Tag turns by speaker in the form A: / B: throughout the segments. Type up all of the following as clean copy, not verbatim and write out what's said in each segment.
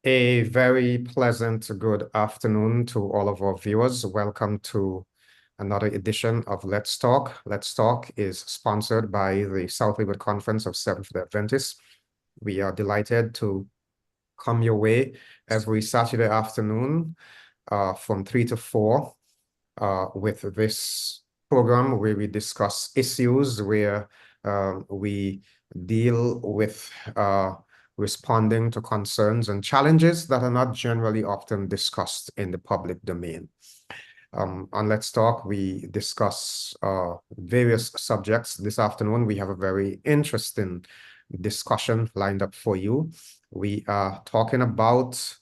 A: A very pleasant good afternoon to all of our viewers. Welcome to another edition of Let's Talk. Let's Talk is sponsored by the South Leeward Conference of Seventh-day Adventists. We are delighted to come your way every Saturday afternoon from 3 to 4 with this program where we discuss issues where we deal with responding to concerns and challenges that are not generally often discussed in the public domain. On Let's Talk, we discuss various subjects. This afternoon, we have a very interesting discussion lined up for you. We are talking about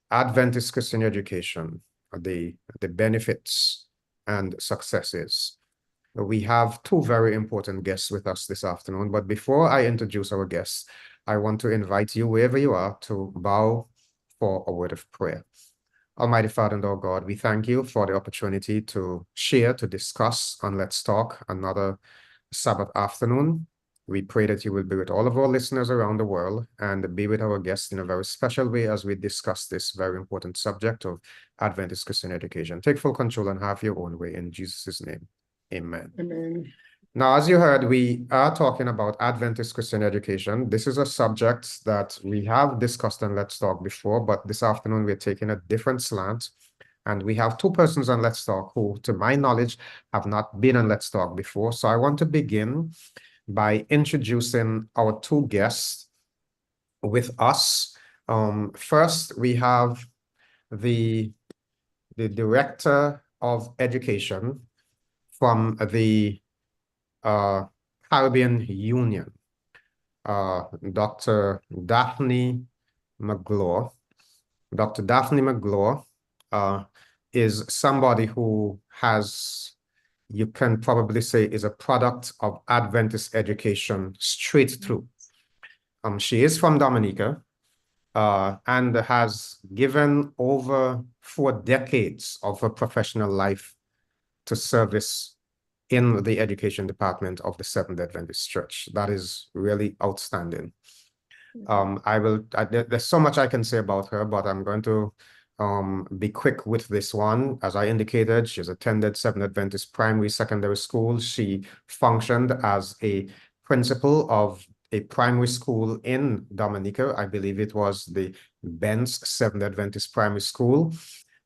A: Adventist Christian education, the benefits and successes. We have two very important guests with us this afternoon, but before I introduce our guests, I want to invite you, wherever you are, to bow for a word of prayer. Almighty Father and our God, we thank you for the opportunity to share, to discuss on Let's Talk another Sabbath afternoon. We pray that you will be with all of our listeners around the world and be with our guests in a very special way as we discuss this very important subject of Adventist Christian education. Take full control and have your own way in Jesus' name. Amen.
B: Amen.
A: Now, as you heard, we are talking about Adventist Christian education. This is a subject that we have discussed on Let's Talk before, but this afternoon we're taking a different slant. And we have two persons on Let's Talk who, to my knowledge, have not been on Let's Talk before. So I want to begin by introducing our two guests with us. First, we have the Director of Education from the Caribbean Union, Dr. Daphney Magloire. Dr. Daphney Magloire is somebody who has, you can probably say, is a product of Adventist education straight through. She is from Dominica and has given over 4 decades of her professional life to service in the education department of the Seventh-day Adventist Church. That is really outstanding. There's so much I can say about her, but I'm going to be quick with this one. As I indicated, she's attended Seventh-day Adventist primary, secondary school. She functioned as a principal of a primary school in Dominica. I believe it was the Ben's Seventh-day Adventist Primary School.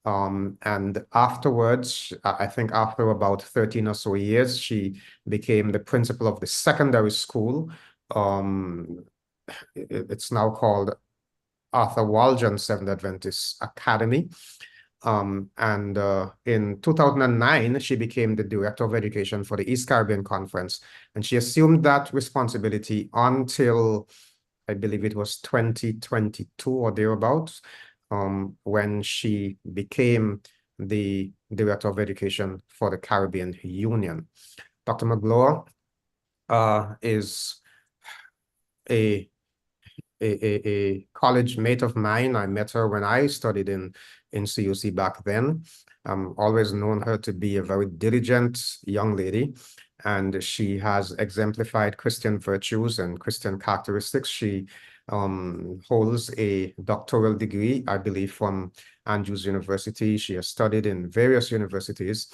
A: And afterwards, I think after about 13 or so years, she became the principal of the secondary school. It's now called Arthur Waljan Seventh Adventist Academy. In 2009, she became the Director of Education for the East Caribbean Conference. And she assumed that responsibility until, I believe it was 2022 or thereabouts, when she became the Director of Education for the Caribbean Union. Dr. Magloire is a college mate of mine. I met her when I studied in CUC back then. Always known her to be a very diligent young lady, and she has exemplified Christian virtues and Christian characteristics. She holds a doctoral degree, I believe, from Andrews University. She has studied in various universities.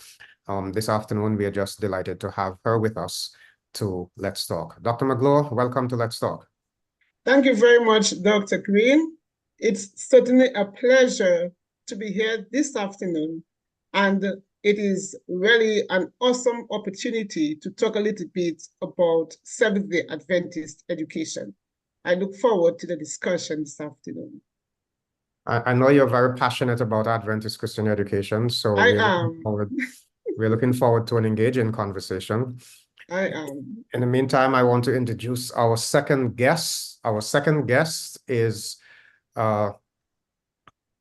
A: This afternoon, we are just delighted to have her with us to Let's Talk. Dr. Magloire, welcome to Let's Talk.
B: Thank you very much, Dr. Greene. It's certainly a pleasure to be here this afternoon, and it is really an awesome opportunity to talk a little bit about Seventh-day Adventist education. I look forward to the discussion this afternoon.
A: I know you're very passionate about Adventist Christian education, so we're looking forward to an engaging conversation.
B: I am.
A: In the meantime, I want to introduce our second guest. Our second guest is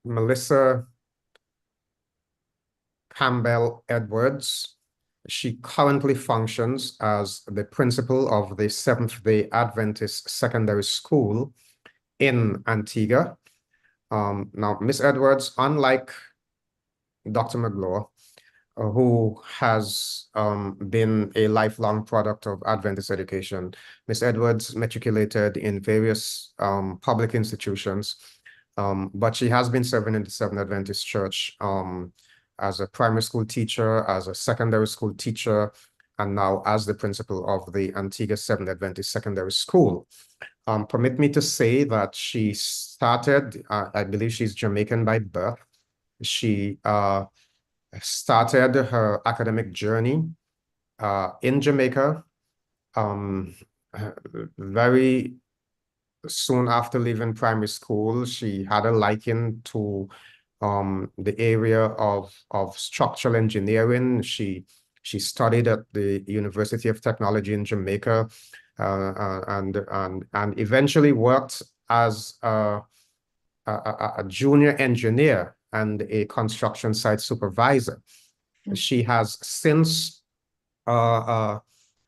A: Melecia Campbell-Edwards. She currently functions as the principal of the Seventh-day Adventist Secondary School in Antigua. Now, Miss Edwards, unlike Dr. Magloire, who has been a lifelong product of Adventist education, Miss Edwards matriculated in various public institutions But she has been serving in the Seventh Adventist Church as a primary school teacher, as a secondary school teacher, and now as the principal of the Antigua Seventh Adventist Secondary School. Permit me to say that she started, I believe she's Jamaican by birth. She started her academic journey in Jamaica very soon after leaving primary school. She had a liking to the area of structural engineering. She studied at the University of Technology in Jamaica and eventually worked as a junior engineer and a construction site supervisor. She has since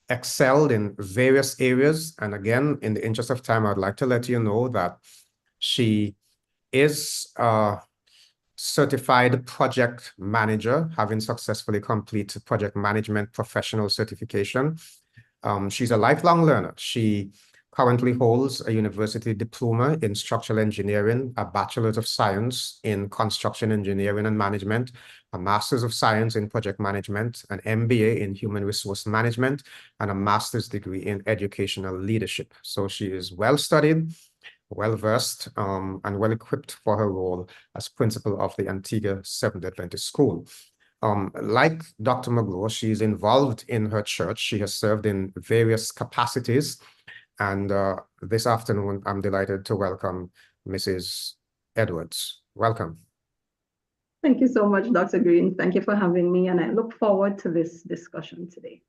A: excelled in various areas. And again, in the interest of time, I'd like to let you know that she is a certified project manager, having successfully completed project management professional certification. She's a lifelong learner. She currently holds a university diploma in structural engineering, a bachelor's of science in construction engineering and management, a master's of science in project management, an MBA in human resource management, and a master's degree in educational leadership. So she is well studied, well-versed, and well-equipped for her role as principal of the Antigua Seventh Adventist School. Like Dr. Magloire, she is involved in her church. She has served in various capacities. And this afternoon, I'm delighted to welcome Mrs. Edwards. Welcome.
C: Thank you so much, Dr. Greene. Thank you for having me, and I look forward to this discussion today.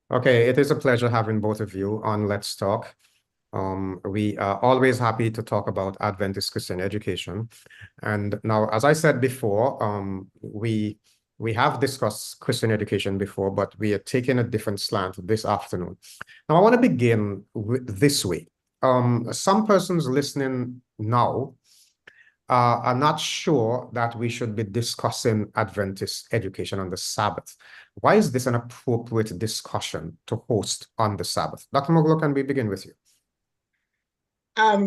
A: Okay, it is a pleasure having both of you on Let's Talk. We are always happy to talk about Adventist Christian education. And now, as I said before, we have discussed Christian education before, but we are taking a different slant this afternoon. Now, I want to begin this way. Some persons listening now are not sure that we should be discussing Adventist education on the Sabbath. Why is this an appropriate discussion to host on the Sabbath? Dr. Magloire, can we begin with you?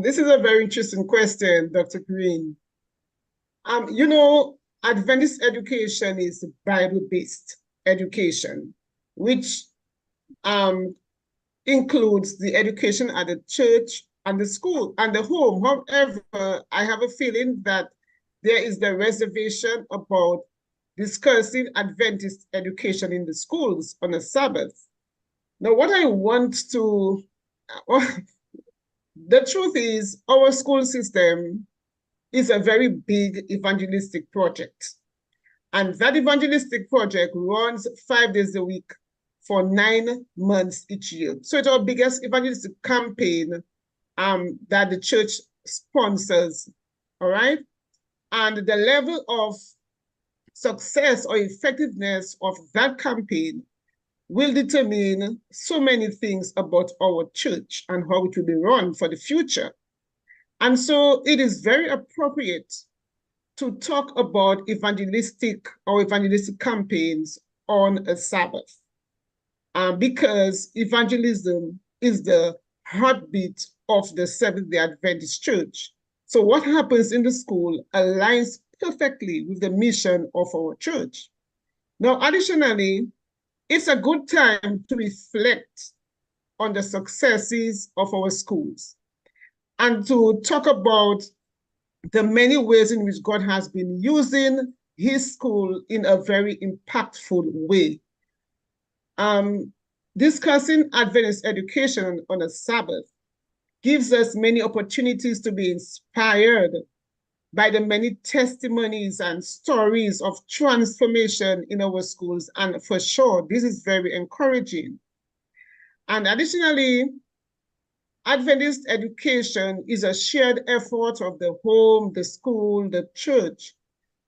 B: This is a very interesting question, Dr. Greene. You know, Adventist education is Bible-based education, which includes the education at the church and the school and the home. However, I have a feeling that there is the reservation about discussing Adventist education in the schools on the Sabbath. Now, what I want to, the truth is our school system is a very big evangelistic project. And that evangelistic project runs 5 days a week for 9 months each year. So it's our biggest evangelistic campaign that the church sponsors, all right? And the level of success or effectiveness of that campaign will determine so many things about our church and how it will be run for the future. And so it is very appropriate to talk about evangelistic campaigns on a Sabbath, because evangelism is the heartbeat of the Seventh-day Adventist Church. So what happens in the school aligns perfectly with the mission of our church. Now, additionally, it's a good time to reflect on the successes of our schools and to talk about the many ways in which God has been using his school in a very impactful way. Discussing Adventist education on a Sabbath gives us many opportunities to be inspired by the many testimonies and stories of transformation in our schools. And for sure, this is very encouraging. And additionally, Adventist education is a shared effort of the home, the school, the church.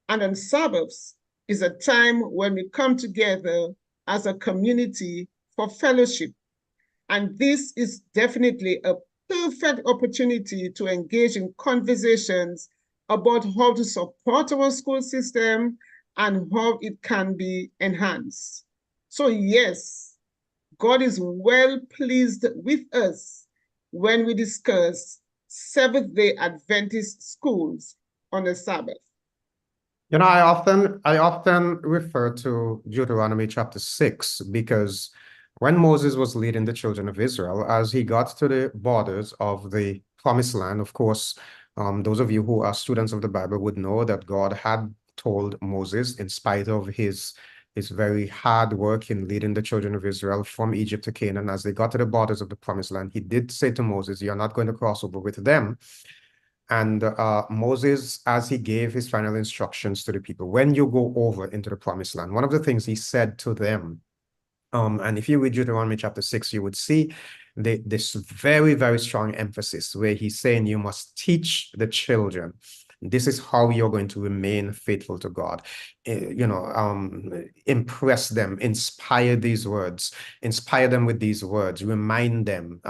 B: And on Sabbaths is a time when we come together as a community for fellowship. And this is definitely a perfect opportunity to engage in conversations about how to support our school system and how it can be enhanced. So yes, God is well pleased with us when we discuss Seventh-day Adventist schools on the Sabbath?
A: You know, I often refer to Deuteronomy chapter 6 because when Moses was leading the children of Israel, as he got to the borders of the promised land, of course, those of you who are students of the Bible would know that God had told Moses, in spite of his very hard work in leading the children of Israel from Egypt to Canaan, as they got to the borders of the promised land, he did say to Moses, "You're not going to cross over with them." And Moses, as he gave his final instructions to the people, when you go over into the promised land, one of the things he said to them, and if you read Deuteronomy chapter 6, you would see this very, very strong emphasis where he's saying you must teach the children. This is how you're going to remain faithful to God. Impress them, inspire them with these words, remind them,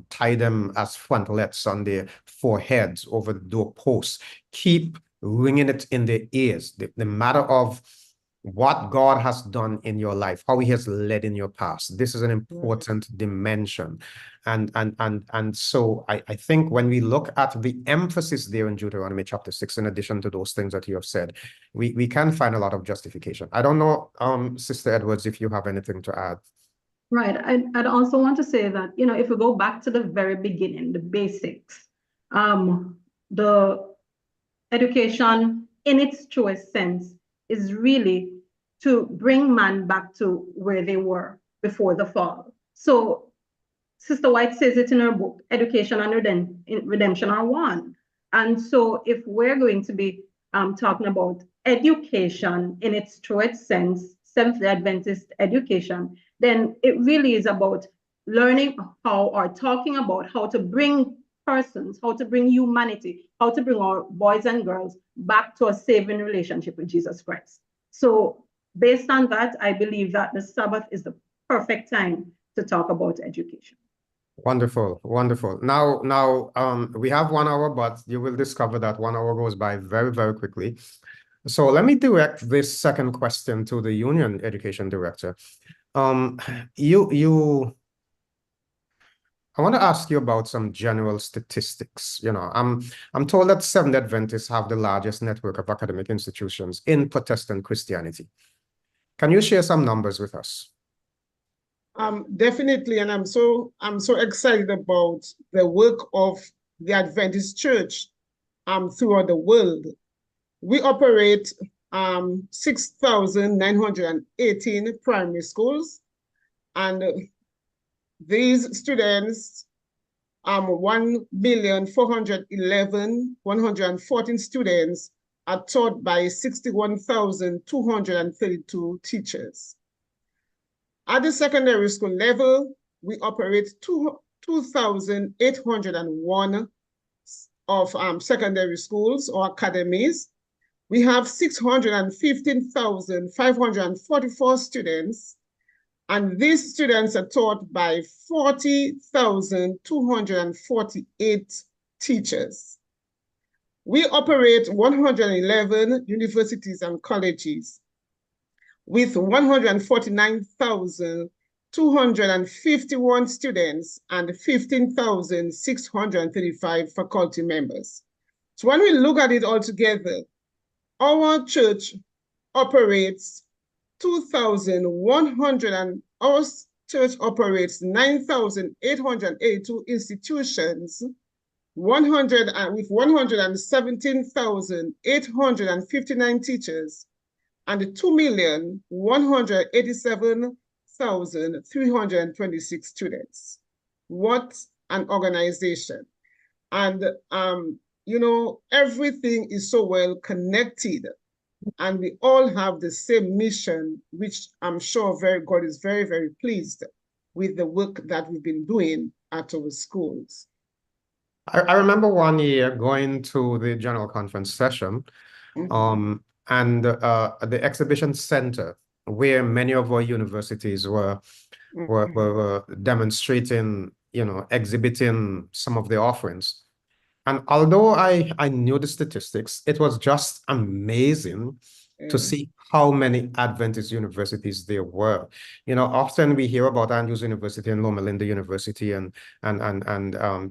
A: tie them as frontlets on their foreheads, over the doorposts. Keep ringing it in their ears. The matter of what God has done in your life, how he has led in your past. This is an important dimension. And so I think when we look at the emphasis there in Deuteronomy chapter 6, in addition to those things that you have said, we can find a lot of justification. I don't know, Sister Edwards, if you have anything to add.
C: Right. I'd also want to say that, if we go back to the very beginning, the basics, the education in its truest sense is really to bring man back to where they were before the fall. So Sister White says it in her book, Education and Redemption are one. And so if we're going to be talking about education in its truest sense, Seventh-day Adventist education, then it really is about learning how, or talking about how to bring persons, how to bring humanity, how to bring our boys and girls back to a saving relationship with Jesus Christ. So based on that, I believe that the Sabbath is the perfect time to talk about education.
A: Wonderful, wonderful. Now, we have 1 hour, but you will discover that 1 hour goes by very, very quickly. So let me direct this second question to the Union Education Director. I want to ask you about some general statistics. I'm told that Seventh-day Adventists have the largest network of academic institutions in Protestant Christianity. Can you share some numbers with us?
B: Definitely, and I'm so excited about the work of the Adventist Church throughout the world. We operate 6,918 primary schools, and these students, 1,411,114 students are taught by 61,232 teachers. At the secondary school level, we operate 2,801 of secondary schools or academies. We have 615,544 students, and these students are taught by 40,248 teachers. We operate 111 universities and colleges with 149,251 students and 15,635 faculty members. So when we look at it all together, our church operates 9,882 institutions, with 117,859 teachers, and 2,187,326 students. What an organization. And, everything is so well connected, and we all have the same mission, which I'm sure God is very, very pleased with the work that we've been doing at our schools.
A: I remember one year going to the General Conference session, and the exhibition center, where many of our universities were demonstrating, exhibiting some of their offerings. And although I knew the statistics, it was just amazing to see how many Adventist universities there were. You know, often we hear about Andrews University and Loma Linda University and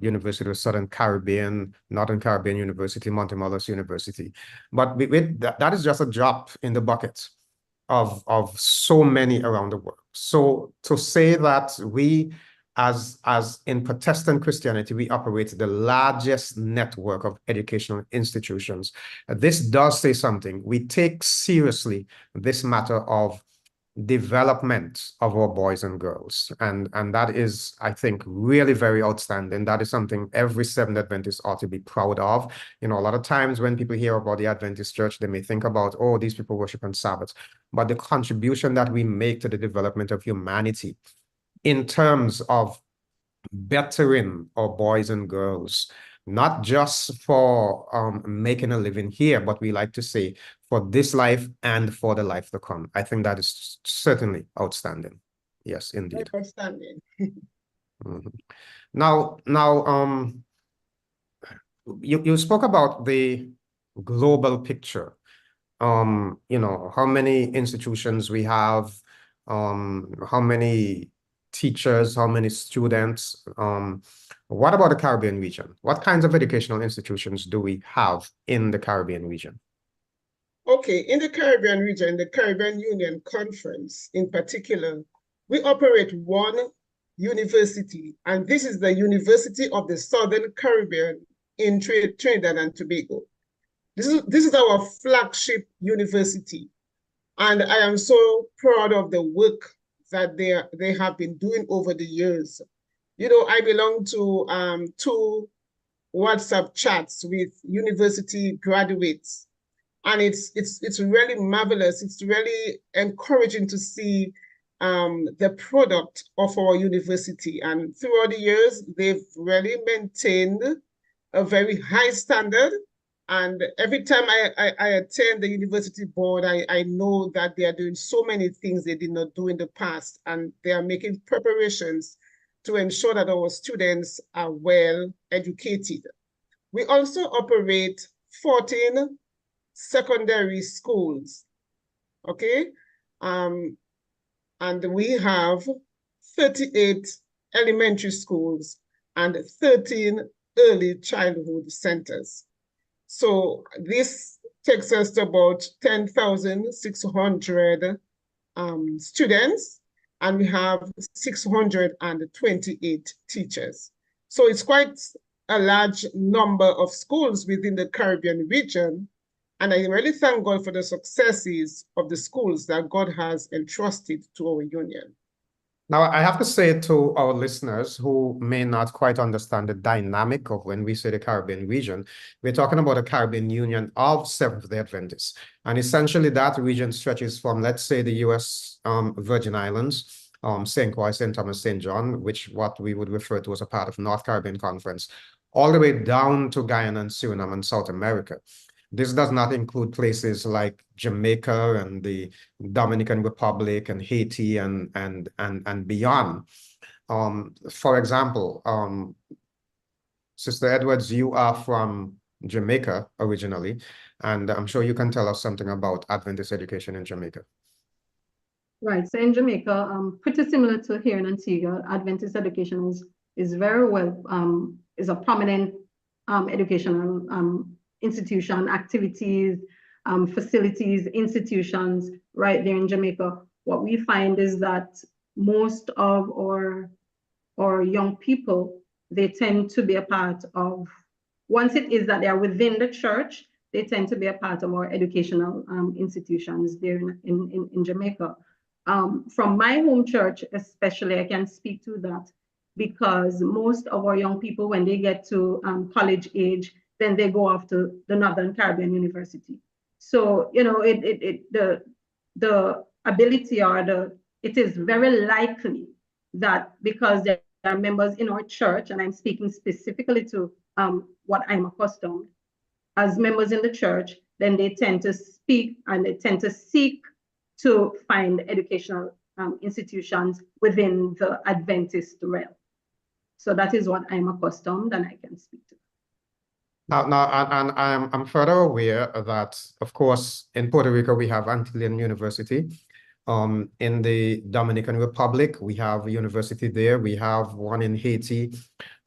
A: University of Southern Caribbean, Northern Caribbean University, Montemorelos University. But with that is just a drop in the bucket of so many around the world. So to say that we, as in Protestant Christianity, we operate the largest network of educational institutions. This does say something. We take seriously this matter of development of our boys and girls. And that is, I think, really very outstanding. That is something every Seventh Adventist ought to be proud of. You know, a lot of times when people hear about the Adventist church, they may think about, oh, these people worship on Sabbath. But the contribution that we make to the development of humanity in terms of bettering our boys and girls, not just for making a living here, but we like to say for this life and for the life to come. I think that is certainly outstanding. Yes, indeed.
B: Outstanding.
A: Now, you spoke about the global picture. You know, how many institutions we have, how many teachers, how many students. What about the Caribbean region? What kinds of educational institutions do we have in the Caribbean region?
B: Okay, in the Caribbean region, the Caribbean Union Conference in particular, we operate one university, and this is the University of the Southern Caribbean in Trinidad and Tobago. This is our flagship university, and I am so proud of the work that they have been doing over the years. You know, I belong to 2 WhatsApp chats with university graduates, and it's really marvelous. It's really encouraging to see the product of our university. And throughout the years, they've really maintained a very high standard. And every time I attend the university board, I know that they are doing so many things they did not do in the past, and they are making preparations to ensure that our students are well educated. We also operate 14 secondary schools, okay? And we have 38 elementary schools and 13 early childhood centers. So this takes us to about 10,600 students, and we have 628 teachers. So it's quite a large number of schools within the Caribbean region. And I really thank God for the successes of the schools that God has entrusted to our union.
A: Now, I have to say to our listeners who may not quite understand the dynamic of when we say the Caribbean region, we're talking about a Caribbean Union of Seventh-day Adventists. And essentially that region stretches from, let's say, the U.S. Virgin Islands, St. Croix, St. Thomas, St. John, which what we would refer to as a part of North Caribbean Conference, all the way down to Guyana and Suriname and South America. This does not include places like Jamaica and the Dominican Republic and Haiti and beyond. For example, Sister Edwards, you are from Jamaica originally, and I'm sure you can tell us something about Adventist education in Jamaica.
C: Right. So in Jamaica, pretty similar to here in Antigua, Adventist education is very well, is a prominent educational institution, activities, facilities, institutions right there in Jamaica. What we find is that most of our young people, they tend to be a part of, once it is that they are within the church, they tend to be a part of our educational institutions there in Jamaica. From my home church, especially, I can speak to that because most of our young people, when they get to college age, then they go off to the Northern Caribbean University. So, you know, the ability or it is very likely that because there are members in our church, and I'm speaking specifically to what I'm accustomed, as members in the church, then they tend to speak and they tend to seek to find educational institutions within the Adventist realm. So that is what I'm accustomed and I can speak to.
A: Now, and I'm further aware that, of course, in Puerto Rico, we have Antillean University. In the Dominican Republic, we have a university there. We have one in Haiti.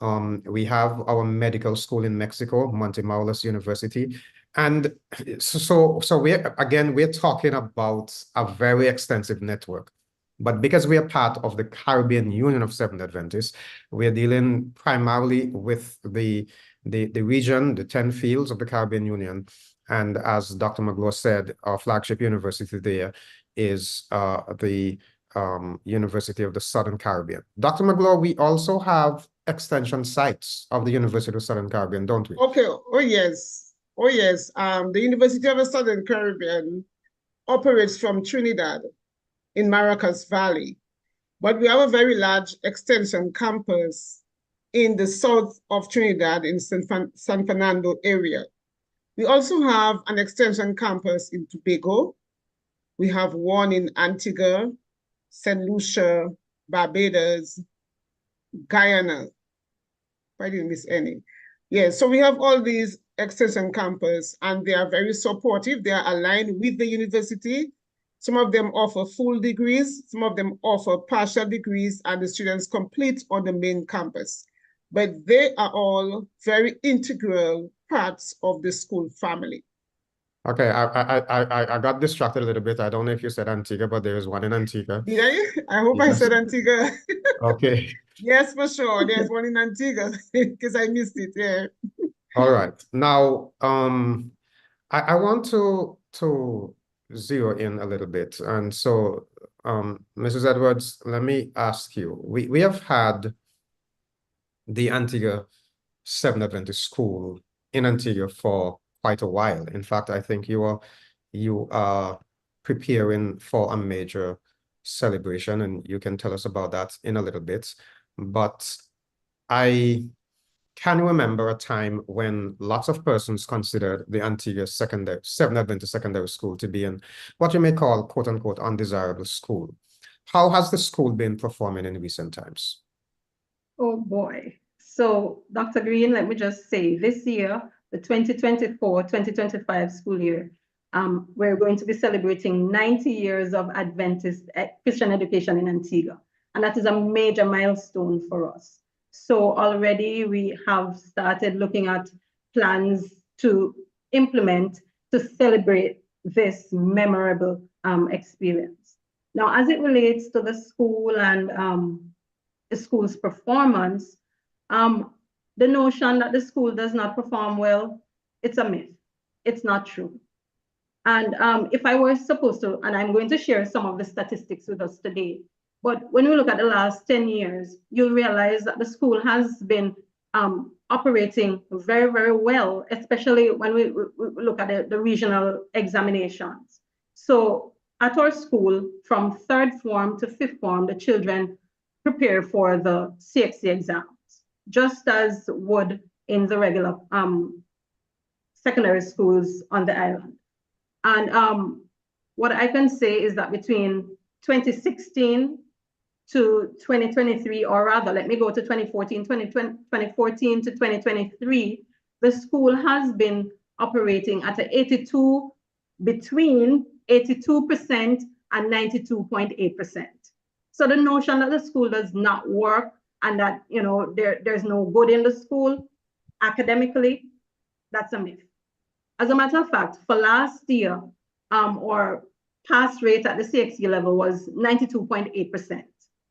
A: We have our medical school in Mexico, Montemorelos University. And so we're talking about a very extensive network. But because we are part of the Caribbean Union of Seventh Adventists, we're dealing primarily with the region, the 10 fields of the Caribbean Union. And as Dr. Magloire said, our flagship university there is the University of the Southern Caribbean. Dr. Magloire, we also have extension sites of the University of the Southern Caribbean, don't we?
B: Okay, oh yes. Oh yes. The University of the Southern Caribbean operates from Trinidad in Maracas Valley, but we have a very large extension campus in the south of Trinidad in San Fernando area. We also have an extension campus in Tobago. We have one in Antigua, St. Lucia, Barbados, Guyana. I didn't miss any. Yeah, so we have all these extension campus and they are very supportive. They are aligned with the university. Some of them offer full degrees, some of them offer partial degrees, and the students complete on the main campus. But they are all very integral parts of the school family.
A: Okay, I got distracted a little bit. I don't know if you said Antigua, but there is one in Antigua.
B: Did I? I hope I said Antigua.
A: Okay.
B: Yes, for sure. There's one in Antigua because I missed it. Yeah.
A: All right. Now, I want to zero in a little bit. And so, Mrs. Edwards, let me ask you, we have had the Antigua Seventh Adventist School in Antigua for quite a while. In fact, I think you are preparing for a major celebration, and you can tell us about that in a little bit. But I can remember a time when lots of persons considered the Antigua Seventh Adventist Secondary School to be in what you may call, quote unquote, undesirable school. How has the school been performing in recent times?
C: Oh boy. So, Dr. Greene, let me just say, this year, the 2024-2025 school year, we're going to be celebrating 90 years of Adventist Christian education in Antigua. And that is a major milestone for us. So already we have started looking at plans to implement to celebrate this memorable experience. Now, as it relates to the school and the school's performance, the notion that the school does not perform well, it's a myth. It's not true. And if I were supposed to, and I'm going to share some of the statistics with us today, but when we look at the last 10 years, you'll realize that the school has been operating very, very well, especially when we look at the regional examinations. So at our school, from 3rd form to 5th form, the children prepare for the CXC exams, just as would in the regular secondary schools on the island. And what I can say is that between 2016 to 2023, or rather, let me go to 2014 to 2023, the school has been operating at between 82% and 92.8%. So the notion that the school does not work and that there's no good in the school academically, that's a myth. As a matter of fact, for last year, our pass rate at the CXC level was 92.8%.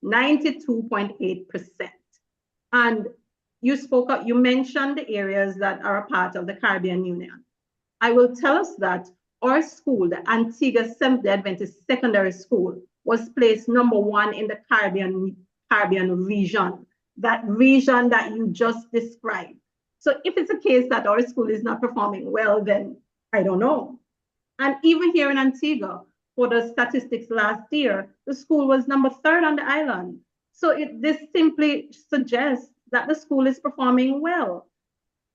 C: 92.8%. And you mentioned the areas that are a part of the Caribbean Union. I will tell us that our school, the Antigua Seventh Adventist Secondary School, was placed #1 in the Caribbean region, that region that you just described. So if it's a case that our school is not performing well, then I don't know. And even here in Antigua, for the statistics last year, the school was #3 on the island. So this simply suggests that the school is performing well.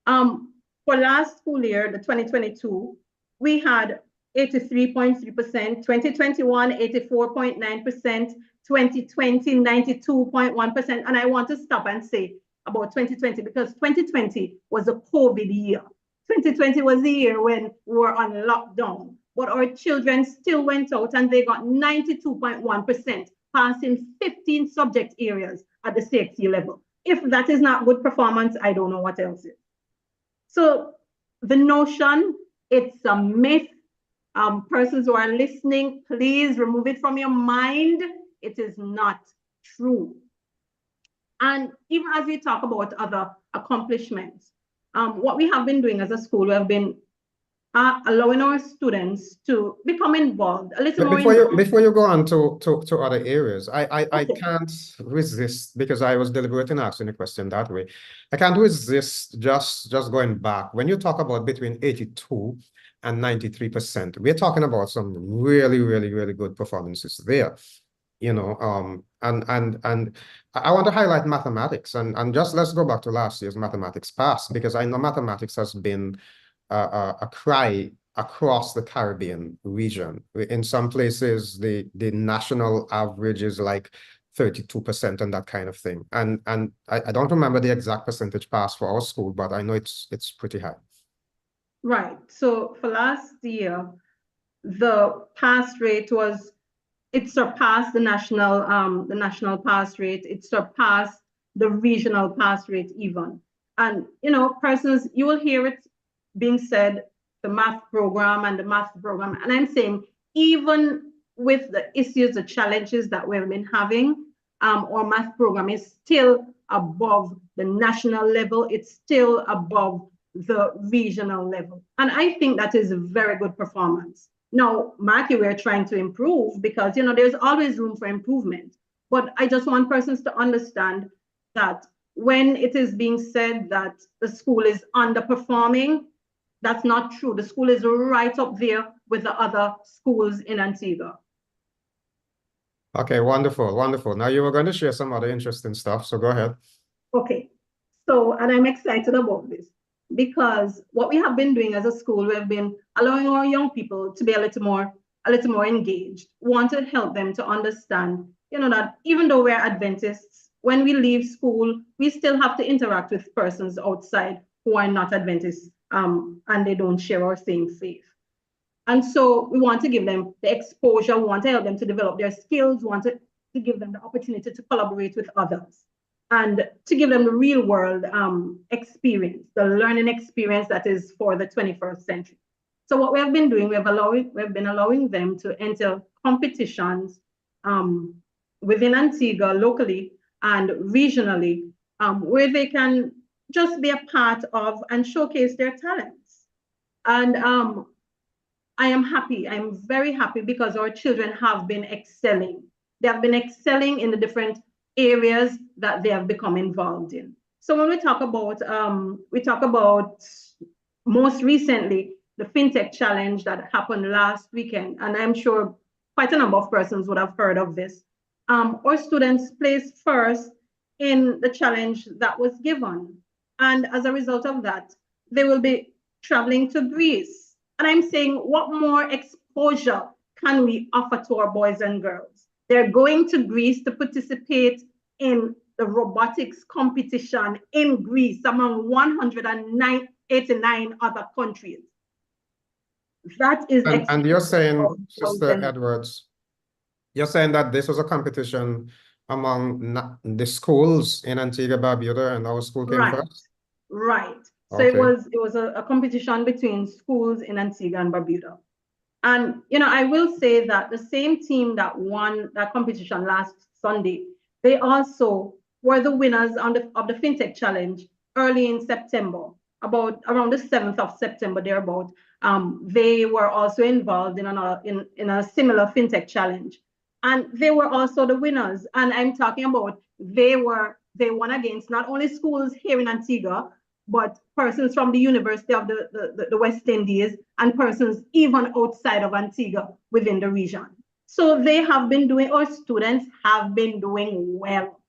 C: For last school year, the 2022, we had 83.3%, 2021, 84.9%, 2020, 92.1%. And I want to stop and say about 2020, because 2020 was a COVID year. 2020 was the year when we were on lockdown, but our children still went out and they got 92.1%, passing 15 subject areas at the CXC level. If that is not good performance, I don't know what else is. So the notion, it's a myth. Persons who are listening, please remove it from your mind. It is not true. And even as we talk about other accomplishments, what we have been doing as a school, we have been allowing our students to become involved a little more.
A: Before you go on to other areas, I can't resist, because I was deliberate in asking the question that way. I can't resist just going back. When you talk about between 82 and 93%, we're talking about some really, really, really good performances there. You know, and I want to highlight mathematics, and just let's go back to last year's mathematics pass, because I know mathematics has been a cry across the Caribbean region. In some places, the national average is like 32% and that kind of thing. And I don't remember the exact percentage pass for our school, but I know it's pretty high.
C: Right. So for last year, the pass rate was, it surpassed the national pass rate. It surpassed the regional pass rate even. And, you know, persons, you will hear it being said, the math program. And I'm saying, even with the issues, the challenges that we've been having, our math program is still above the national level. It's still above the regional level. And I think that is a very good performance. Now, Matthew, we're trying to improve, because, you know, there's always room for improvement. But I just want persons to understand that when it is being said that the school is underperforming, that's not true. The school is right up there with the other schools in Antigua.
A: Okay, wonderful, wonderful. Now you were going to share some other interesting stuff, so go ahead.
C: Okay, so, and I'm excited about this, because what we have been doing as a school, we have been allowing our young people to be a little more engaged. We want to help them to understand, you know, that even though we're Adventists, when we leave school, we still have to interact with persons outside who are not Adventists, and they don't share our same faith. And so we want to give them the exposure. We want to help them to develop their skills. We want to give them the opportunity to collaborate with others, and to give them the real world experience, the learning experience that is for the 21st century. So what we have been doing, we've been allowing them to enter competitions within Antigua, locally and regionally, where they can just be a part of and showcase their talents. And I am happy, I'm very happy, because our children have been excelling. They have been excelling in the different areas that they have become involved in. So when we talk about most recently, the FinTech Challenge that happened last weekend, and I'm sure quite a number of persons would have heard of this. Our students placed first in the challenge that was given. And as a result of that, they will be traveling to Greece. And I'm saying, what more exposure can we offer to our boys and girls? They're going to Greece to participate in the robotics competition in Greece among 189 other countries. That is.
A: And you're saying, Sister Edwards, you're saying that this was a competition among the schools in Antigua, Barbuda, and our school came first?
C: Right. So
A: okay.
C: it was a competition between schools in Antigua and Barbuda. And, you know, I will say that the same team that won that competition last Sunday, they also were the winners of the FinTech Challenge early in September, around the 7th of September, thereabout. They were also involved in a similar FinTech Challenge. And they were also the winners. And I'm talking about they won against not only schools here in Antigua, but persons from the University of the West Indies and persons even outside of Antigua within the region. So they have been doing, our students have been doing well.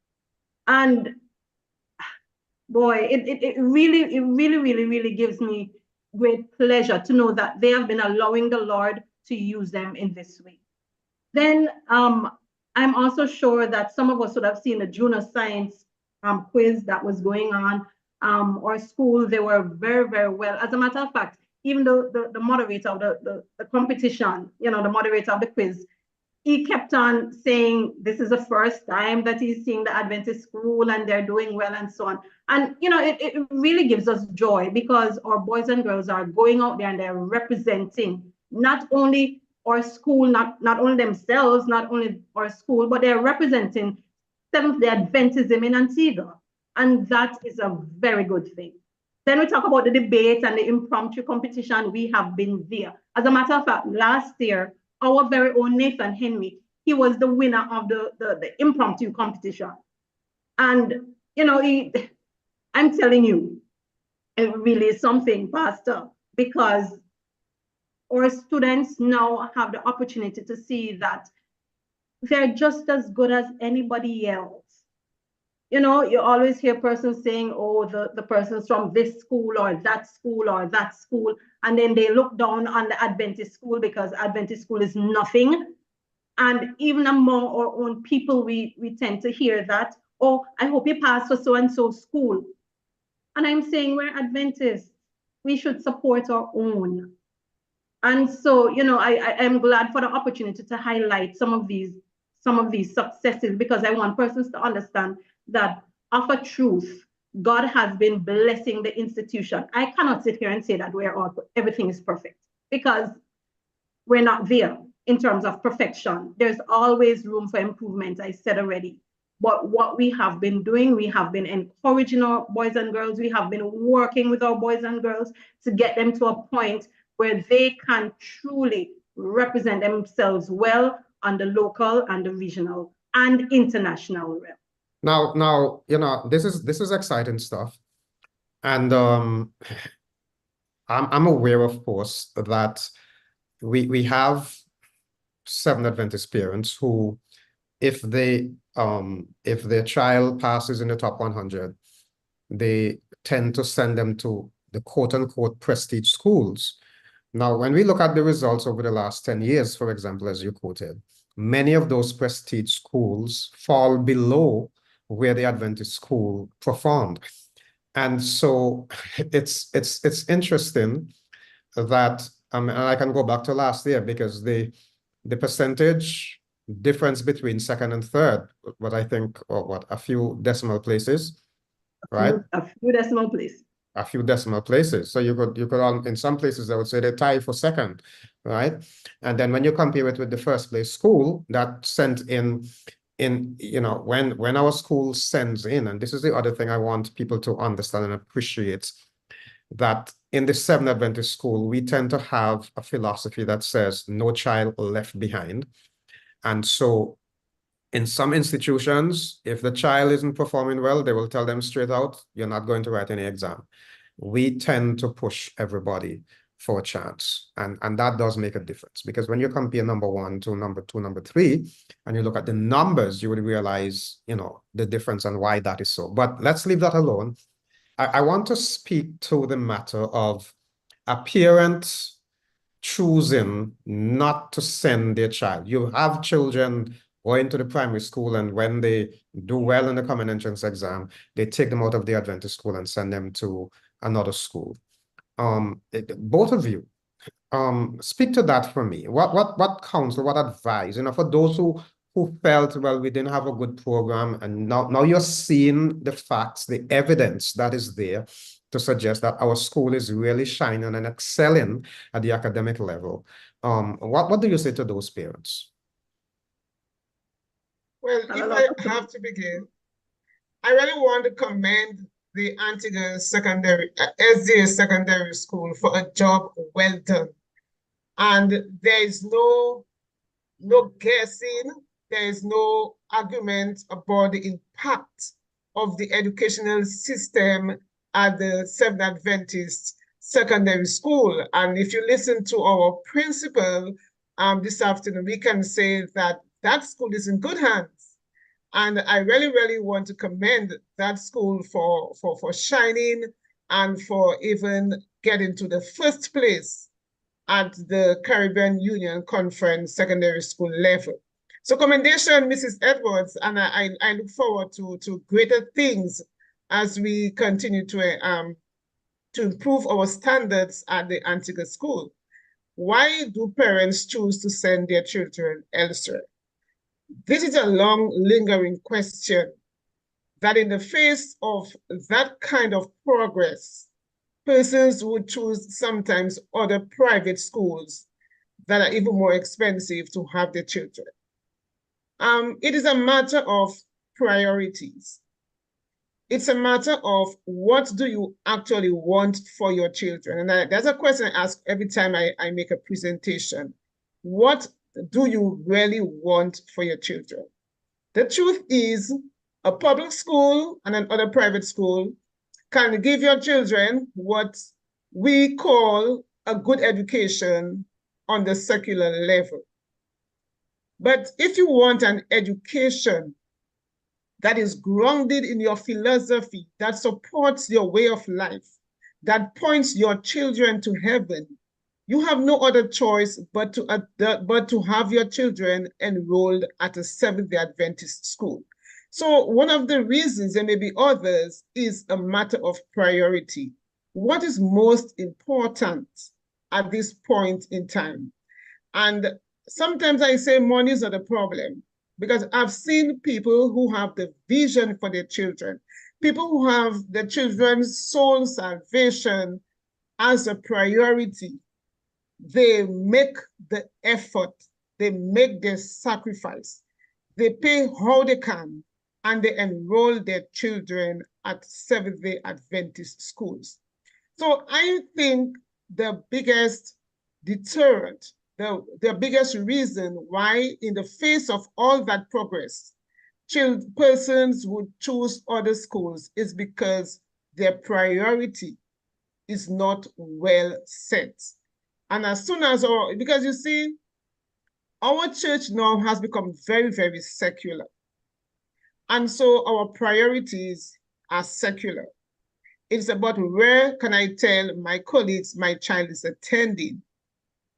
C: And boy, it really gives me great pleasure to know that they have been allowing the Lord to use them in this way. Then I'm also sure that some of us would have seen the junior science quiz that was going on or school, they were very, very well. As a matter of fact, even the moderator of the competition, the moderator of the quiz, he kept on saying this is the first time that he's seeing the Adventist school and they're doing well and so on. And, it really gives us joy because our boys and girls are going out there and they're representing not only our school, not only themselves, not only our school, but they're representing Seventh-day Adventism in Antigua. And that is a very good thing. Then we talk about the debate and the impromptu competition. We have been there. As a matter of fact, last year, our very own Nathan Henry, he was the winner of the impromptu competition. And, I'm telling you, it really is something, Pastor, because our students now have the opportunity to see that they're just as good as anybody else. You always hear persons saying, oh, the person's from this school or that school or that school. And then they look down on the Adventist school because Adventist school is nothing. And even among our own people, we tend to hear that, oh, I hope you pass for so-and-so school. And I'm saying we're Adventists. We should support our own. And so, I am glad for the opportunity to highlight some of these successes because I want persons to understand that of a truth, God has been blessing the institution. I cannot sit here and say that everything is perfect because we're not there in terms of perfection. There's always room for improvement, I said already. But what we have been doing, we have been encouraging our boys and girls. We have been working with our boys and girls to get them to a point where they can truly represent themselves well on the local and the regional and international realm.
A: Now, this is exciting stuff. And I'm aware, of course, that we have Seventh Adventist parents who, if their child passes in the top 100, they tend to send them to the quote-unquote prestige schools. Now, when we look at the results over the last 10 years, for example, as you quoted, many of those prestige schools fall below where the Adventist school performed. And so it's interesting that, and I can go back to last year because the percentage difference between second and third, what I think, or a few decimal places, right?
C: A few decimal places.
A: A few decimal places. So you could in some places I would say they tie for second, right? And then when you compare it with the first place school that sent in when our school sends in, and this is the other thing I want people to understand and appreciate, that in the Seventh Adventist school, we tend to have a philosophy that says no child left behind. And so in some institutions, if the child isn't performing well, they will tell them straight out, you're not going to write any exam. We tend to push everybody for a chance. And that does make a difference because when you compare number 1 to number 2, number 3, and you look at the numbers, you would realize, the difference and why that is so. But let's leave that alone. I want to speak to the matter of a parent choosing not to send their child. You have children going to the primary school, and when they do well in the common entrance exam, they take them out of the Adventist school and send them to another school. Both of you, speak to that for me. What counsel, what advice, for those who felt, well, we didn't have a good program, and now you're seeing the facts, the evidence that is there to suggest that our school is really shining and excelling at the academic level. What do you say to those parents?
B: Well, if I have to begin, I really want to commend the Antigua SDA Secondary School for a job well done. And there is no guessing, there is no argument about the impact of the educational system at the Seventh Adventist Secondary School. And if you listen to our principal this afternoon, we can say that that school is in good hands. And I really, really want to commend that school for shining and for even getting to the first place at the Caribbean Union Conference secondary school level. So commendation, Mrs. Edwards, and I look forward to greater things as we continue to improve our standards at the Antigua school. Why do parents choose to send their children elsewhere? This is a long, lingering question that in the face of that kind of progress, persons would choose sometimes other private schools that are even more expensive to have their children. It is a matter of priorities. It's a matter of what do you actually want for your children? And that's a question I ask every time I make a presentation. What do you really want for your children? The truth is, a public school and another private school can give your children what we call a good education on the secular level. But if you want an education that is grounded in your philosophy, that supports your way of life, that points your children to heaven, you have no other choice but to have your children enrolled at a Seventh-day Adventist school. So one of the reasons, there may be others, is a matter of priority. What is most important at this point in time? And sometimes I say money is not a problem, because I've seen people who have the vision for their children, people who have their children's soul salvation as a priority. They make the effort, they make the sacrifice, they pay how they can, and they enroll their children at Seventh-day Adventist schools. So I think the biggest deterrent, the biggest reason why in the face of all that progress, persons would choose other schools is because their priority is not well set. And as soon as, because you see, our church now has become very, very secular. And so our priorities are secular. It's about where can I tell my colleagues my child is attending,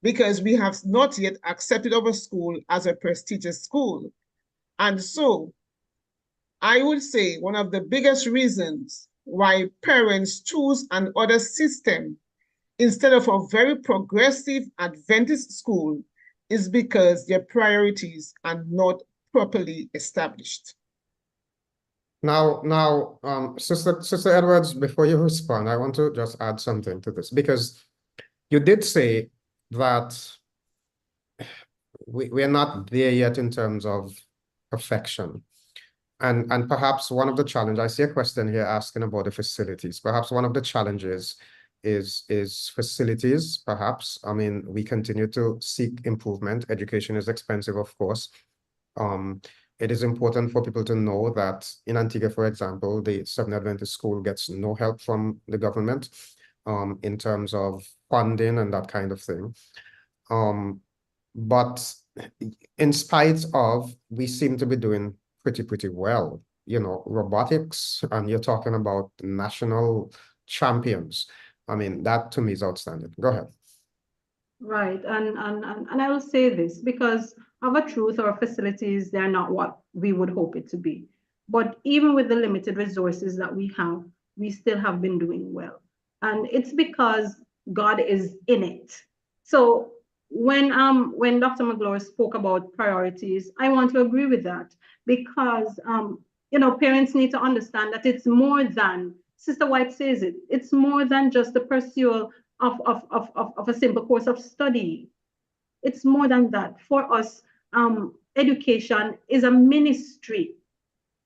B: because we have not yet accepted our school as a prestigious school. And so I would say one of the biggest reasons why parents choose another system instead of a very progressive Adventist school is because their priorities are not properly established.
A: Now, Sister Edwards, before you respond, I want to just add something to this, because you did say that we're not there yet in terms of perfection. And perhaps one of the challenges, I see a question here asking about the facilities. Perhaps one of the challenges is facilities, perhaps. I mean, we continue to seek improvement. Education is expensive, of course. It is important for people to know that in Antigua, for example, the Seventh-day Adventist school gets no help from the government in terms of funding and that kind of thing. But in spite of, we seem to be doing pretty well. You know, robotics, and you're talking about national champions. I mean, that to me is outstanding. Go ahead.
C: Right, and I will say this, because of a truth, our facilities, they're not what we would hope it to be. But even with the limited resources that we have, we still have been doing well. And it's because God is in it. So when Dr. Magloire spoke about priorities, I want to agree with that, because you know, parents need to understand that it's more than, Sister White says it, it's more than just the pursuit of a simple course of study. It's more than that. For us, education is a ministry.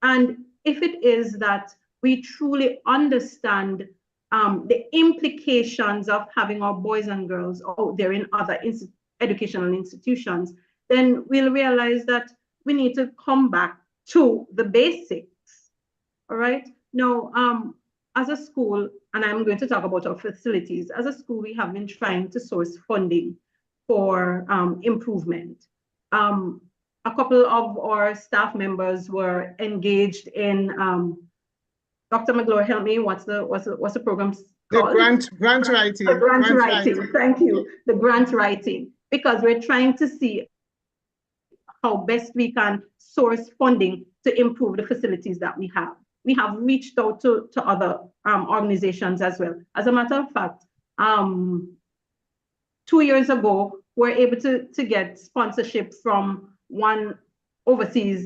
C: And if it is that we truly understand the implications of having our boys and girls out there in other educational institutions, then we'll realize that we need to come back to the basics. All right. Now, as a school, and I'm going to talk about our facilities, as a school, we have been trying to source funding for improvement. A couple of our staff members were engaged in, Dr. Magloire, help me, what's the program called?
B: The grant writing.
C: The grant writing, thank you. The grant writing, because we're trying to see how best we can source funding to improve the facilities that we have. we have reached out to other organizations as well. As a matter of fact, 2 years ago, we were able to get sponsorship from one overseas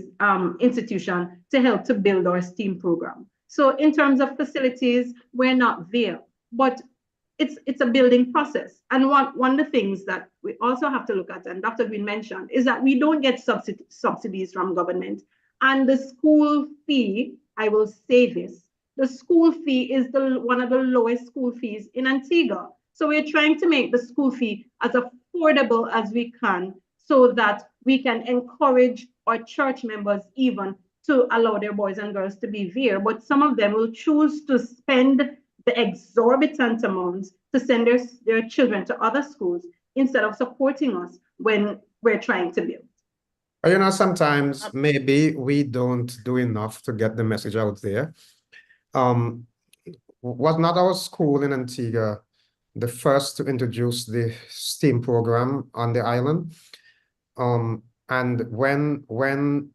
C: institution to help to build our STEAM program. So in terms of facilities, we're not there, but it's a building process. And one of the things that we also have to look at, and Dr. Greene mentioned, is that we don't get subsidies from government. And the school fee, I will say this, the school fee is one of the lowest school fees in Antigua. So we're trying to make the school fee as affordable as we can so that we can encourage our church members even to allow their boys and girls to be there. But some of them will choose to spend the exorbitant amounts to send their children to other schools instead of supporting us when we're trying to build.
A: You know, sometimes maybe we don't do enough to get the message out there. Was not our school in Antigua the first to introduce the STEAM program on the island? And when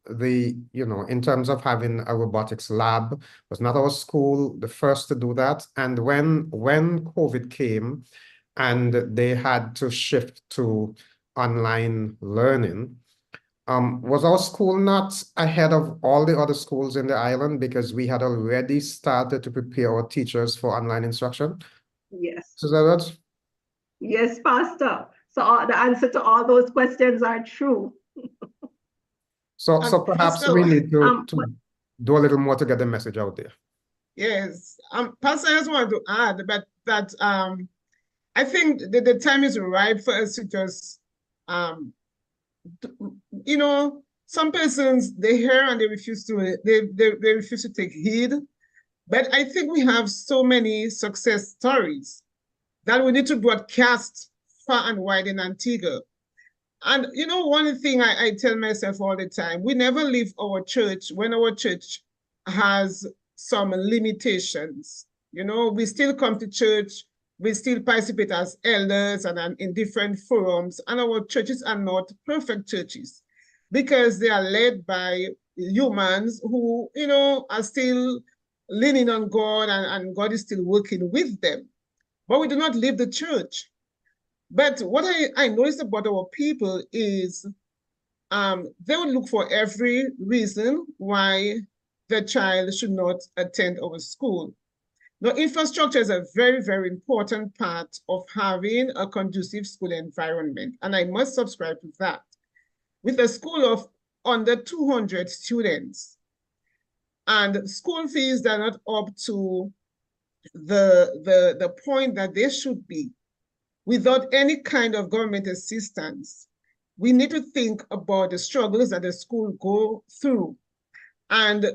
A: the, you know, in terms of having a robotics lab, was not our school the first to do that? And when COVID came and they had to shift to online learning, was our school not ahead of all the other schools in the island because we had already started to prepare our teachers for online instruction?
C: Yes.
A: Is that right?
C: Yes, Pastor. So the answer to all those questions are true.
A: So perhaps
B: Pastor,
A: we need to do a little more to get the message out there.
B: Yes, Pastor, I just want to add that I think that the time is ripe for us to just, you know, some persons, they hear and they refuse to take heed. But I think we have so many success stories that we need to broadcast far and wide in Antigua. And, you know, one thing I tell myself all the time, we never leave our church when our church has some limitations. You know, we still come to church, we still participate as elders and in different forums, and our churches are not perfect churches because they are led by humans who, you know, are still leaning on God and God is still working with them. But we do not leave the church. But what I noticed about our people is they would look for every reason why the child should not attend our school. Now, infrastructure is a very, very important part of having a conducive school environment, and I must subscribe to that. With a school of under 200 students and school fees that are not up to the point that they should be, without any kind of government assistance, we need to think about the struggles that the school go through. And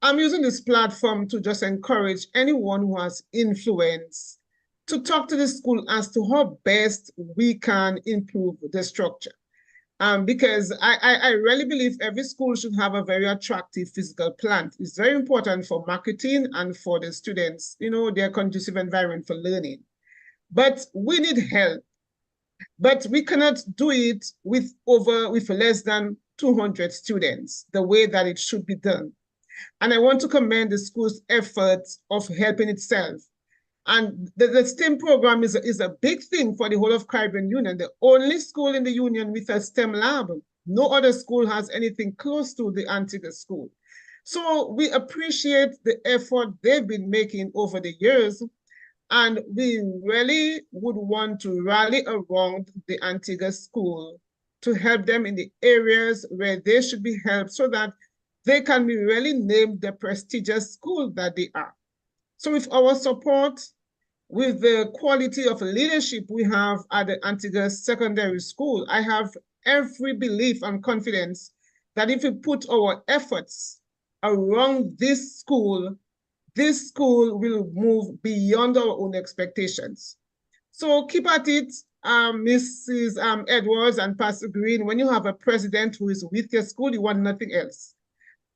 B: I'm using this platform to just encourage anyone who has influence to talk to the school as to how best we can improve the structure. Because I really believe every school should have a very attractive physical plant. It's very important for marketing and for the students, you know, their conducive environment for learning. But we need help. But we cannot do it with less than 200 students, the way that it should be done. And I want to commend the school's efforts of helping itself. And the STEM program is a big thing for the whole of Caribbean Union, the only school in the Union with a STEM lab. No other school has anything close to the Antigua school. So we appreciate the effort they've been making over the years. And we really would want to rally around the Antigua school to help them in the areas where they should be helped so that they can be really named the prestigious school that they are. So with our support, with the quality of leadership we have at the Antigua Secondary School, I have every belief and confidence that if we put our efforts around this school will move beyond our own expectations. So keep at it, Mrs. Edwards and Pastor Greene. When you have a president who is with your school, you want nothing else.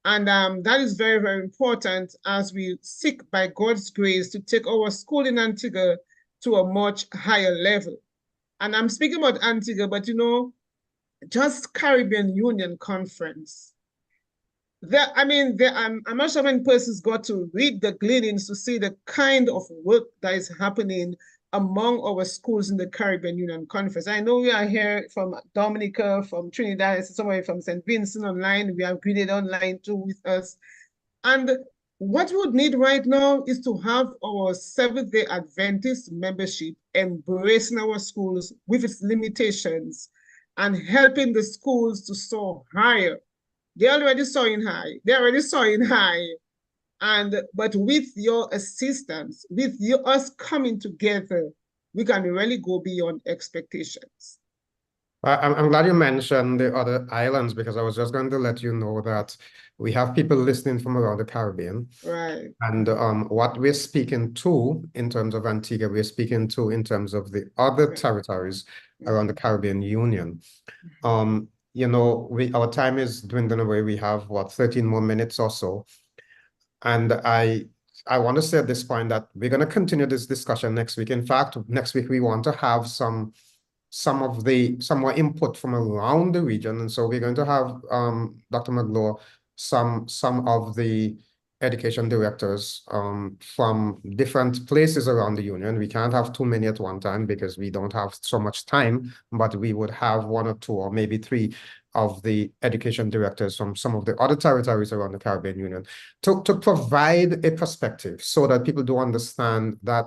B: And that is very, very important as we seek by God's grace to take our school in Antigua to a much higher level. And I'm speaking about Antigua, but you know, just Caribbean Union Conference. I'm not sure when persons got to read the gleanings to see the kind of work that is happening among our schools in the Caribbean Union Conference. I know we are here from Dominica, from Trinidad, somewhere from St. Vincent online. We have Greene online too with us. And what we would need right now is to have our Seventh-day Adventist membership embracing our schools with its limitations and helping the schools to soar higher. They're already soaring high. They're already soaring high. But with your assistance, with us coming together, we can really go beyond expectations.
A: I'm glad you mentioned the other islands, because I was just going to let you know that we have people listening from around the Caribbean.
B: Right.
A: And what we're speaking to in terms of Antigua, we're speaking to in terms of the other territories around the Caribbean Union. You know, our time is dwindling away. We have, what, 13 more minutes or so. And I want to say at this point that we're going to continue this discussion next week. In fact, next week we want to have some more input from around the region. And so we're going to have Dr. Magloire, some of the education directors from different places around the union. We can't have too many at one time because we don't have so much time, but we would have one or two or maybe three of the education directors from some of the other territories around the Caribbean Union to provide a perspective so that people do understand that,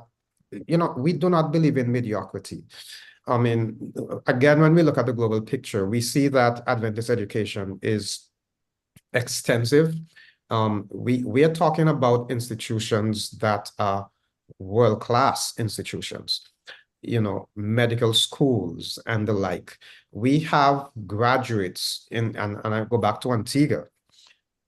A: you know, we do not believe in mediocrity. I mean, again, when we look at the global picture, we see that Adventist education is extensive. We are talking about institutions that are world-class institutions, you know, medical schools and the like. We have graduates and I go back to Antigua.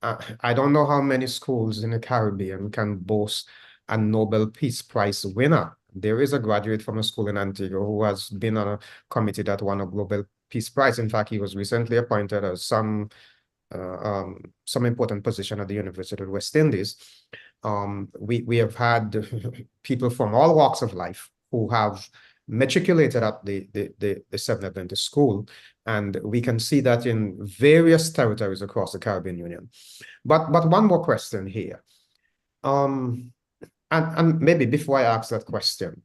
A: I don't know how many schools in the Caribbean can boast a Nobel Peace Prize winner. There is a graduate from a school in Antigua who has been on a committee that won a Nobel Peace Prize. In fact, he was recently appointed as some important position at the University of the West Indies. We have had people from all walks of life who have matriculated at the Seventh Adventist School, and we can see that in various territories across the Caribbean Union. But one more question here. And maybe before I ask that question,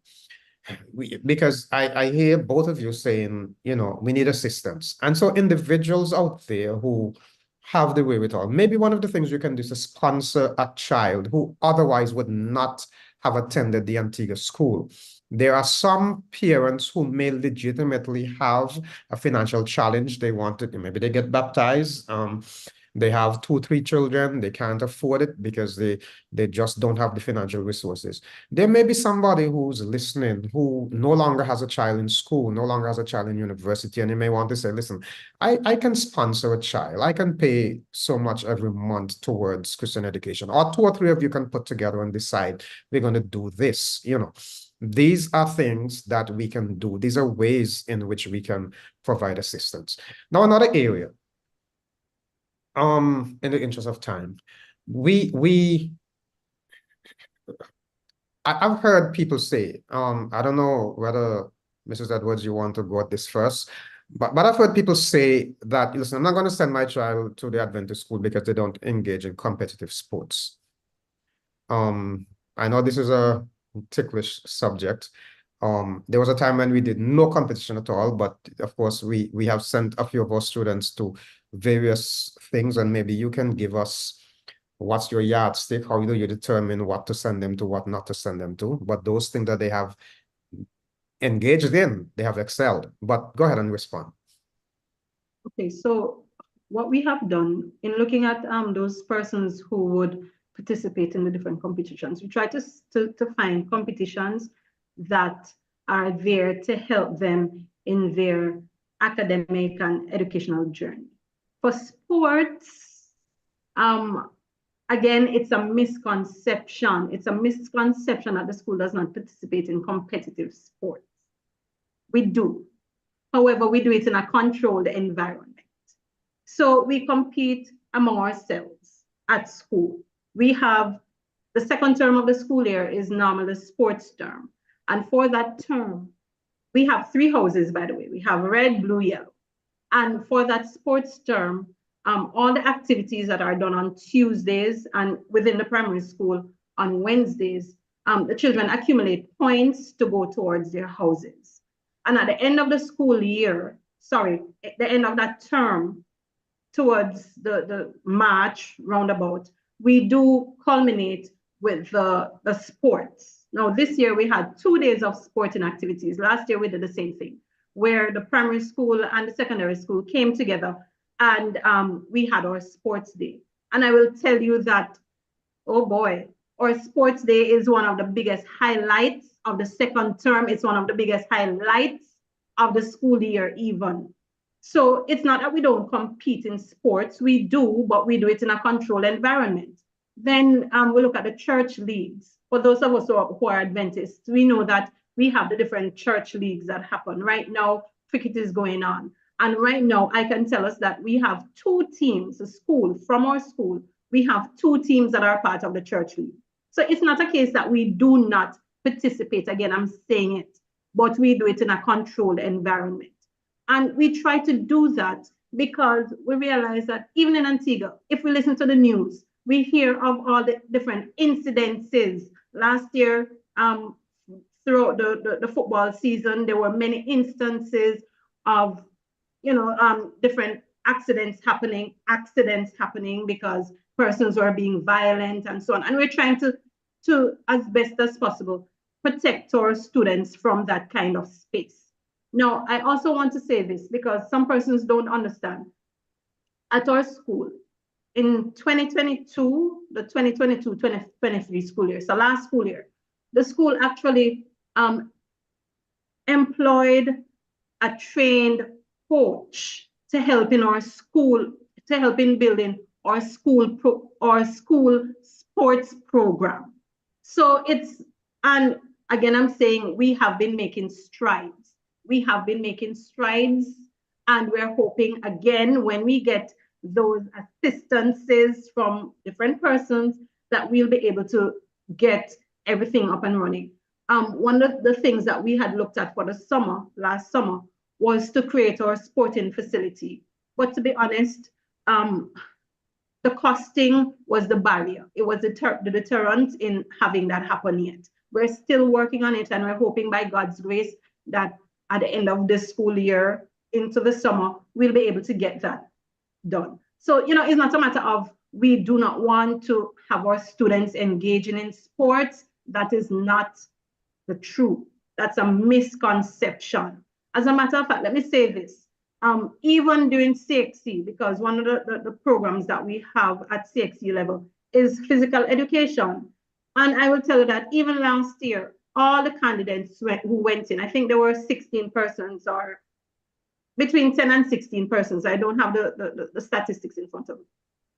A: because I hear both of you saying, you know, we need assistance. And so individuals out there who have the wherewithal, maybe one of the things you can do is to sponsor a child who otherwise would not have attended the Antigua school. There are some parents who may legitimately have a financial challenge. They want to, maybe they get baptized. They have 2 or 3 children. They can't afford it because they just don't have the financial resources. There may be somebody who's listening who no longer has a child in school, no longer has a child in university, and they may want to say, listen, I can sponsor a child. I can pay so much every month towards Christian education. Or 2 or 3 of you can put together and decide we're going to do this, you know. These are things that we can do. These are ways in which we can provide assistance. Now, another area, in the interest of time, I've heard people say, I don't know whether Mrs. Edwards, you want to go at this first, but I've heard people say that, listen, I'm not going to send my child to the Adventist school because they don't engage in competitive sports. I know this is a ticklish subject. There was a time when we did no competition at all, but of course we have sent a few of our students to various things, and maybe you can give us what's your yardstick, how do you determine what to send them to, what not to send them to, but those things that they have engaged in, they have excelled. But go ahead and respond.
C: Okay, so what we have done in looking at those persons who would participate in the different competitions, we try to find competitions that are there to help them in their academic and educational journey. For sports, again, it's a misconception. It's a misconception that the school does not participate in competitive sports. We do. However, we do it in a controlled environment. So we compete among ourselves at school. We have the second term of the school year is normally the sports term. And for that term, we have 3 houses, by the way. We have red, blue, yellow. And for that sports term, all the activities that are done on Tuesdays and within the primary school on Wednesdays, the children accumulate points to go towards their houses. And at the end of the school year, sorry, at the end of that term, towards the March roundabout, we do culminate with the sports. Now, this year we had 2 days of sporting activities. Last year we did the same thing, where the primary school and the secondary school came together and we had our sports day. And I will tell you that, oh boy, our sports day is one of the biggest highlights of the second term. It's one of the biggest highlights of the school year even. So it's not that we don't compete in sports, we do, but we do it in a controlled environment. Then we look at the church leagues. For those of us who are Adventists, we know that we have the different church leagues that happen. Right now, cricket is going on. And right now, I can tell us that we have 2 teams, a school, from our school, we have 2 teams that are part of the church league. So it's not a case that we do not participate. Again, I'm saying it, but we do it in a controlled environment. And we try to do that because we realize that even in Antigua, if we listen to the news, we hear of all the different incidences. Last year, throughout the football season, there were many instances of, different accidents happening because persons were being violent and so on. And we're trying to, as best as possible, protect our students from that kind of space. Now, I also want to say this because some persons don't understand. At our school, in 2022, the 2022-2023 school year, so last school year, the school actually employed a trained coach to help in our school, to help in building our school sports program. So it's, and again, I'm saying we have been making strides. We have been making strides, and we're hoping again, when we get those assistances from different persons, that we'll be able to get everything up and running. One of the things that we had looked at for the summer, last summer, was to create our sporting facility. But to be honest, the costing was the barrier. It was the deterrent in having that happen yet. We're still working on it, and we're hoping by God's grace that at the end of this school year into the summer, we'll be able to get that done. So, it's not a matter of we do not want to have our students engaging in sports. That is not the truth. That's a misconception. As a matter of fact, let me say this. Even during CXC, because one of the programs that we have at CXC level is physical education. And I will tell you that even last year, all the candidates who went in, I think there were 16 persons or between 10 and 16 persons. I don't have the statistics in front of me.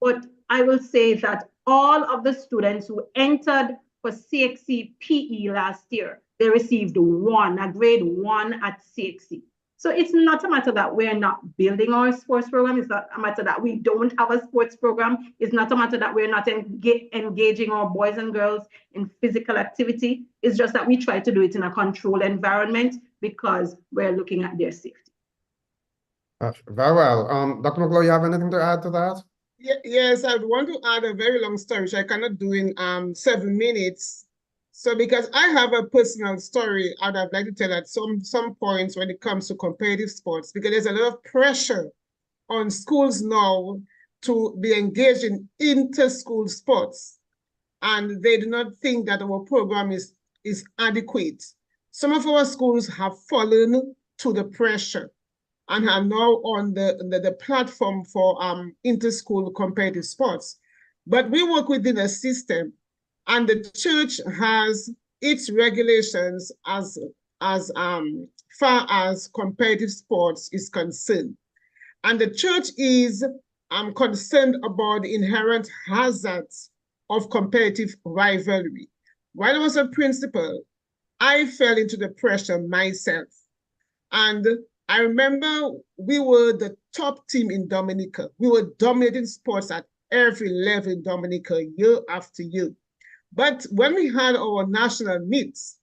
C: But I will say that all of the students who entered for CXC PE last year, they received a grade 1 at CXC. So it's not a matter that we're not building our sports program. It's not a matter that we don't have a sports program. It's not a matter that we're not engaging our boys and girls in physical activity. It's just that we try to do it in a controlled environment because we're looking at their safety.
A: Very well. Dr. Magloire, you have anything to add to that?
B: Yes, I'd want to add a very long story, which I cannot do in 7 minutes. So because I have a personal story I'd like to tell at some points when it comes to competitive sports, because there's a lot of pressure on schools now to be engaged in inter-school sports. And they do not think that our program is adequate. Some of our schools have fallen to the pressure and are now on the platform for inter-school competitive sports. But we work within a system, and the church has its regulations as far as competitive sports is concerned. And the church is concerned about the inherent hazards of competitive rivalry. While I was a principal, I fell into the pressure myself. And I remember we were the top team in Dominica. We were dominating sports at every level in Dominica year after year. But when we had our national meets,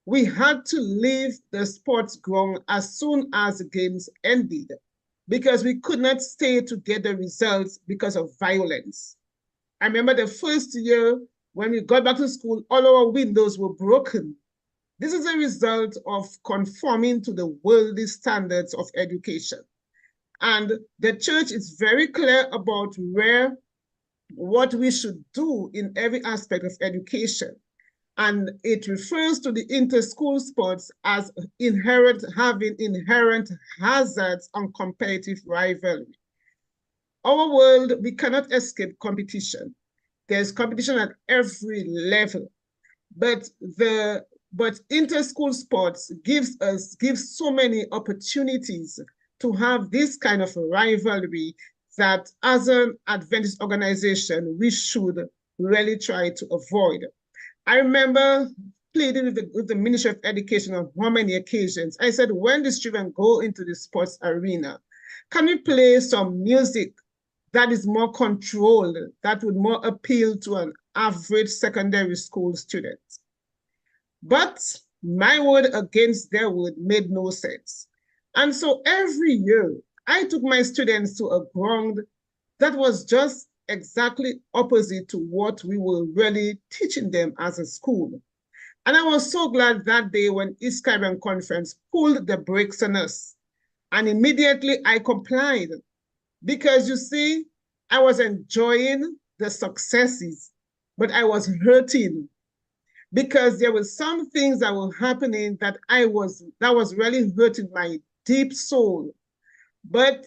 B: we had to leave the sports ground as soon as the games ended. because we could not stay to get the results because of violence. I remember the first year when we got back to school, all our windows were broken. This is a result of conforming to the worldly standards of education. And the church is very clear about what we should do in every aspect of education. And it refers to the inter-school sports as having inherent hazards and competitive rivalry. Our world, we cannot escape competition. There's competition at every level, but inter-school sports gives so many opportunities to have this kind of rivalry that as an Adventist organization, we should really try to avoid. I remember pleading with the Ministry of Education on how many occasions. I said, when the children go into the sports arena, can we play some music that is more controlled, that would more appeal to an average secondary school student? But my word against their word made no sense. And so every year, I took my students to a ground that was just exactly opposite to what we were really teaching them as a school. And I was so glad that day when East Caribbean Conference pulled the brakes on us. And immediately I complied, because you see, I was enjoying the successes, but I was hurting because there were some things that were happening that was really hurting my deep soul. But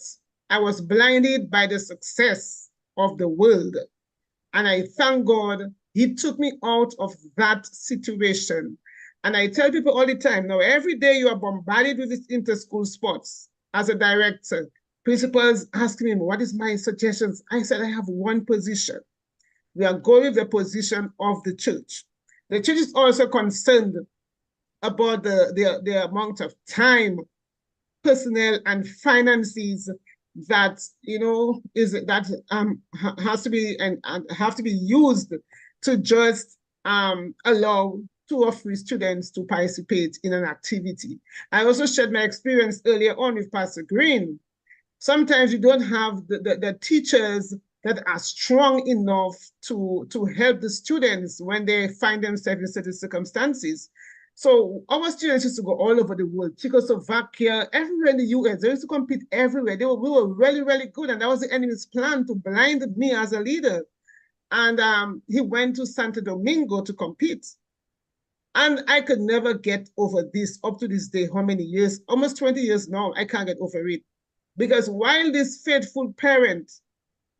B: I was blinded by the success of the world. And I thank God he took me out of that situation. And I tell people all the time, now every day you are bombarded with these inter-school sports. As a director, principals asking me, what is my suggestions? I said, I have one position. We are going with the position of the church. The church is also concerned about the amount of time, personnel, and finances that has to be and have to be used to just allow 2 or 3 students to participate in an activity. I also shared my experience earlier on with Pastor Greene. Sometimes you don't have the teachers that are strong enough to help the students when they find themselves in certain circumstances. So our students used to go all over the world, Czechoslovakia, everywhere in the US. They used to compete everywhere. We were really, really good. And that was the enemy's plan to blind me as a leader. And he went to Santo Domingo to compete. And I could never get over this up to this day. How many years? Almost 20 years now. I can't get over it. Because while this faithful parent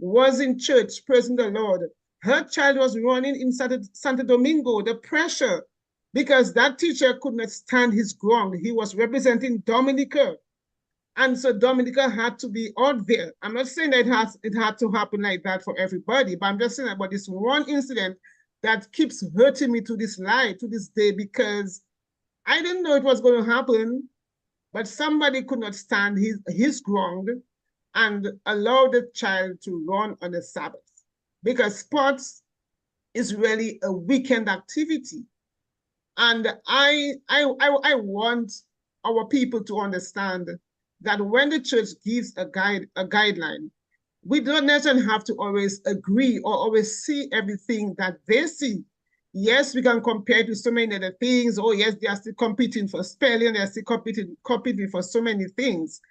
B: was in church praising the Lord, her child was running in Santo Domingo, the pressure, because that teacher could not stand his ground. He was representing Dominica. And so Dominica had to be out there. I'm not saying that it had to happen like that for everybody, but I'm just saying about this one incident that keeps hurting me to this day, because I didn't know it was going to happen, but somebody could not stand his ground and allow the child to run on the Sabbath, because sports is really a weekend activity. And I want our people to understand that when the church gives a guideline, we don't necessarily have to always agree or always see everything that they see. Yes, we can compare it with so many other things. Oh, yes, they are still competing for spelling. They are still competing for so many things.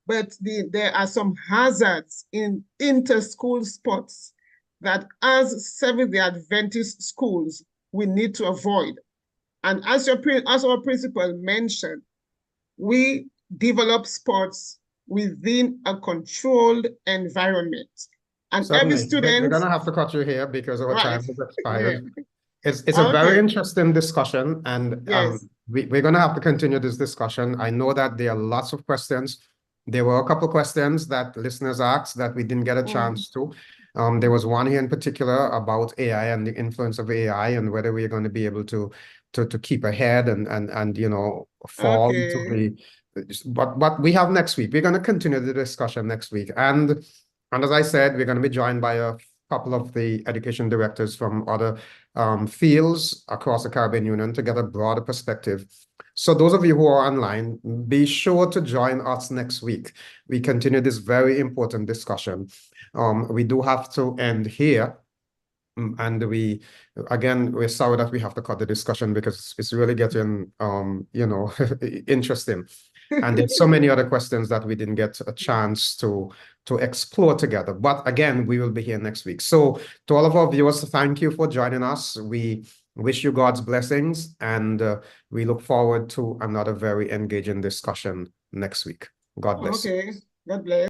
B: But there are some hazards in inter-school sports that as Seventh-day Adventist schools, we need to avoid. And as our principal mentioned, we develop sports within a controlled environment. And
A: Certainly.
B: every student...
A: We're going to have to cut you here because our time has expired.
B: Yeah.
A: It's a very interesting discussion, and
B: yes.
A: We're going to have to continue this discussion. I know that there are lots of questions. There were a couple of questions that listeners asked that we didn't get a chance to. There was one here in particular about AI and the influence of AI and whether we're going to be able to keep ahead and fall into the... But we have next week. We're going to continue the discussion next week. And as I said, we're going to be joined by a couple of the education directors from other fields across the Caribbean Union to get a broader perspective So those of you who are online, be sure to join us next week. We continue this very important discussion. We do have to end here. And we're sorry that we have to cut the discussion because it's really getting, interesting. And there's so many other questions that we didn't get a chance to explore together. But again, we will be here next week. So to all of our viewers, thank you for joining us. We wish you God's blessings, and we look forward to another very engaging discussion next week. God bless.
B: Okay, God bless.